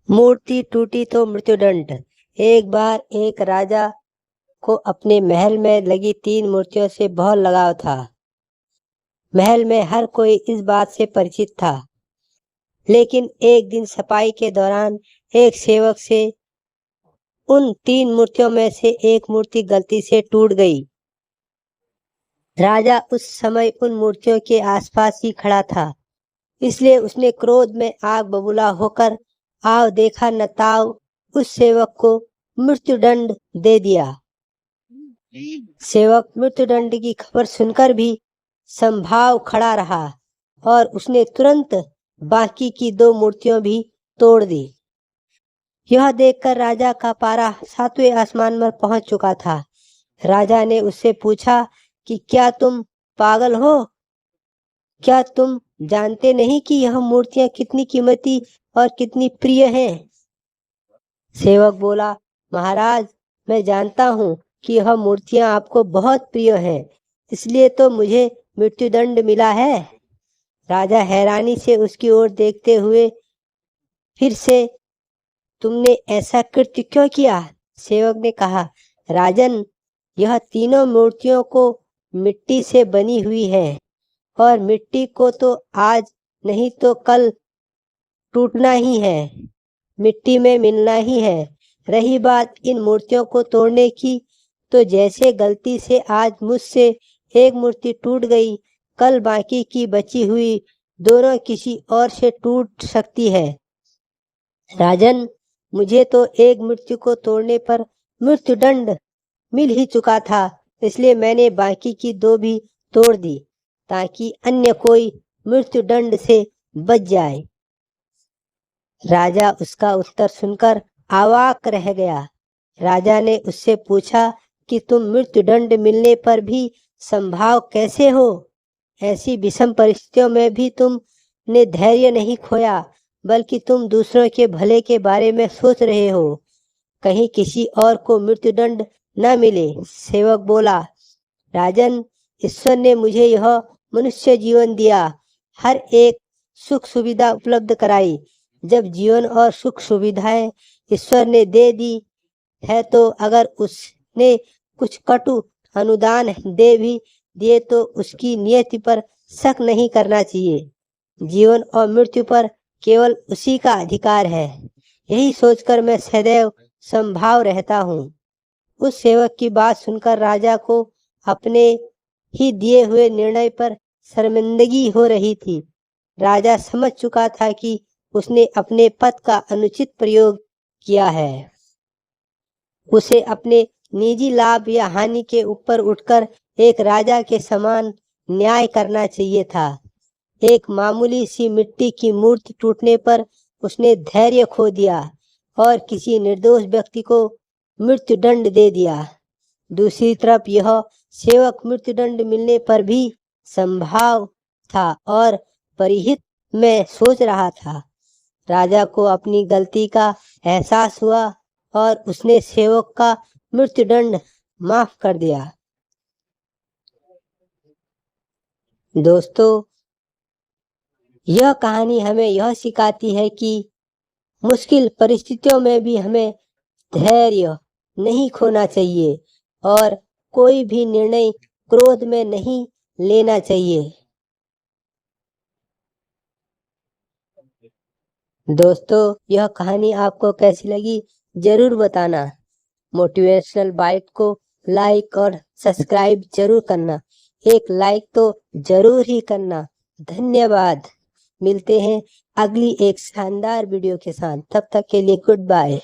मूर्ति टूटी तो मृत्युदंड। एक बार एक राजा को अपने महल में लगी 3 मूर्तियों से बहुत लगाव था। महल में हर कोई इस बात से परिचित था, लेकिन एक दिन सफाई के दौरान एक सेवक से उन 3 मूर्तियों में से एक मूर्ति गलती से टूट गई। राजा उस समय उन मूर्तियों के आसपास ही खड़ा था, इसलिए उसने क्रोध में आग बबूला होकर आव देखा न ताव उस सेवक को मृत्युदंड दे दिया। सेवक मृत्युदंड की खबर सुनकर भी संभाव खड़ा रहा और उसने तुरंत बाकी की 2 मूर्तियां भी तोड़ दी। यह देखकर राजा का पारा 7वें आसमान पर पहुंच चुका था। राजा ने उससे पूछा कि क्या तुम पागल हो? क्या तुम जानते नहीं कि यह मूर्तियां कितनी कीमती और कितनी प्रिय हैं? सेवक बोला, महाराज, मैं जानता हूँ कि यह मूर्तियां आपको बहुत प्रिय हैं, इसलिए तो मुझे मृत्युदंड मिला है। राजा हैरानी से उसकी ओर देखते हुए फिर से, तुमने ऐसा कृत्य क्यों किया? सेवक ने कहा, राजन, यह तीनों मूर्तियों को मिट्टी से बनी हुई है और मिट्टी को तो आज नहीं तो कल टूटना ही है, मिट्टी में मिलना ही है। रही बात इन मूर्तियों को तोड़ने की, तो जैसे गलती से आज मुझसे एक मूर्ति टूट गई, कल बाकी की बची हुई दोनों किसी और से टूट सकती है। राजन, मुझे तो एक मूर्ति को तोड़ने पर मृत्युदंड मिल ही चुका था, इसलिए मैंने बाकी की 2 भी तोड़ दी ताकि अन्य कोई मृत्युदंड से बच जाए। राजा उसका उत्तर सुनकर अवाक रह गया। राजा ने उससे पूछा कि तुम मृत्युदंड मिलने पर भी संभाव कैसे हो? ऐसी विषम परिस्थितियों में भी तुमने धैर्य नहीं खोया, बल्कि तुम दूसरों के भले के बारे में सोच रहे हो, कहीं किसी और को मृत्युदंड न मिले। सेवक बोला, राजन, ईश्वर ने मुझे यह मनुष्य जीवन दिया, हर एक सुख सुविधा उपलब्ध कराई। जब जीवन और सुख सुविधाएं ईश्वर ने दे दी है, तो अगर उसने कुछ कटु अनुदान दे भी दिए तो उसकी नियति पर शक नहीं करना चाहिए। जीवन और मृत्यु पर केवल उसी का अधिकार है। यही सोचकर मैं सदैव संभाव रहता हूँ। उस सेवक की बात सुनकर राजा को अपने ही दिए हुए निर्णय पर शर्मिंदगी हो रही थी। राजा समझ चुका था कि उसने अपने पद का अनुचित प्रयोग किया है। उसे अपने निजी लाभ या हानि के ऊपर उठकर एक राजा के समान न्याय करना चाहिए था। एक मामूली सी मिट्टी की मूर्ति टूटने पर उसने धैर्य खो दिया और किसी निर्दोष व्यक्ति को मृत्युदंड दे दिया। दूसरी तरफ यह सेवक मृत्युदंड मिलने पर भी संभाव था और परिहित में सोच रहा था। राजा को अपनी गलती का एहसास हुआ और उसने सेवक का मृत्युदंड माफ कर दिया। दोस्तों, यह कहानी हमें यह सिखाती है कि मुश्किल परिस्थितियों में भी हमें धैर्य नहीं खोना चाहिए और कोई भी निर्णय क्रोध में नहीं लेना चाहिए। दोस्तों, यह कहानी आपको कैसी लगी जरूर बताना। मोटिवेशनल बाइट को लाइक और सब्सक्राइब जरूर करना। एक लाइक तो जरूर ही करना। धन्यवाद। मिलते हैं अगली एक शानदार वीडियो के साथ। तब तक के लिए गुड बाय।